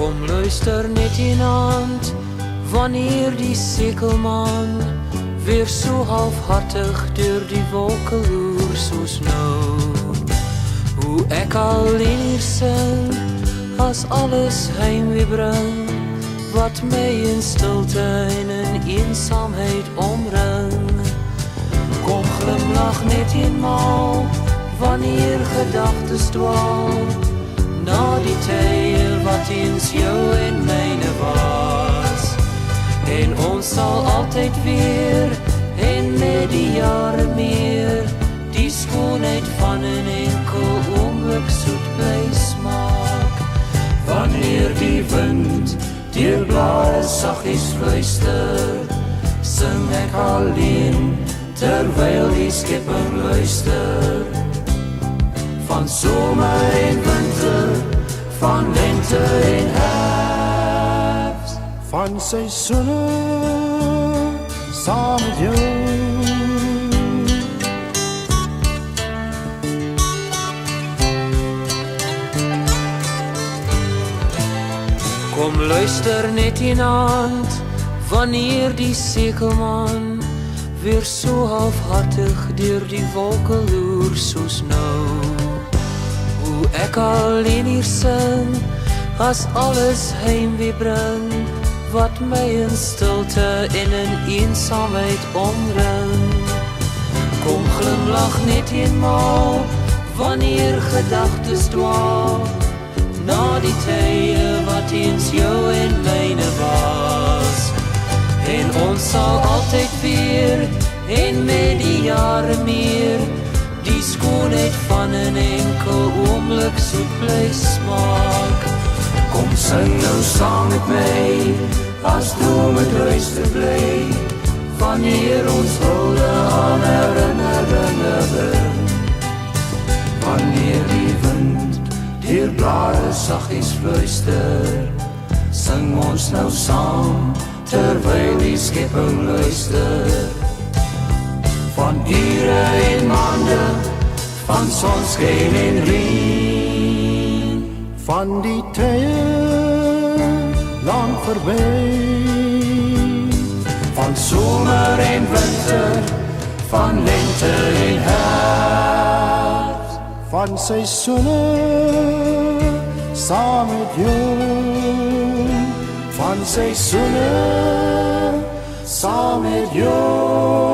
Kom luister net iemand, wanneer die sekelman weer so halfhartig deur die wolke loer soos nou. Hoe ek alleen hier sing, as alles heimwee bring, wat my in stilte en in eensaamheid omring. Kom glimlach net eenmaal, wanneer gedagtes dwaal, na die tye wat eens jou en myne was. En ons sal altyd weer, en met die jare meer, die skoonheid van 'n enkel oomblik soet bly smaak. Wanneer die wind deur blare saggies fluister, sing ek alleen, terwyl die skepping luister. Van somer en winter, van lente en herfst, van seisoene saam met jou. Kom luister net iemand, wanneer die sekelman weer so halfhartig deur die wolke loer soos nou. Hoe ek alleen hier sing, as alles heimwee bring, wat my in stilte en in eensaamheid omring. Kom glimlach net eenmaal, wanneer gedagtes dwaal, na die tye wat eens jou en myne was. En ons sal altyd weer, en met die jare meer, die skoonheid van 'n enkel oomblik soet bly smaak. Kom sing nou saam met my, as drome duister bly, wanneer ons hulde aan herinneringe bring. Wanneer die wind deur blare saggies fluister, sing ons nou saam, terwyl die skepping luister. Van ure en maande, van sonskyn en reën, van die tye lang verby, van somer en winter, van lente en herfst, van seisoene saam met jou. Van seisoene saam met jou.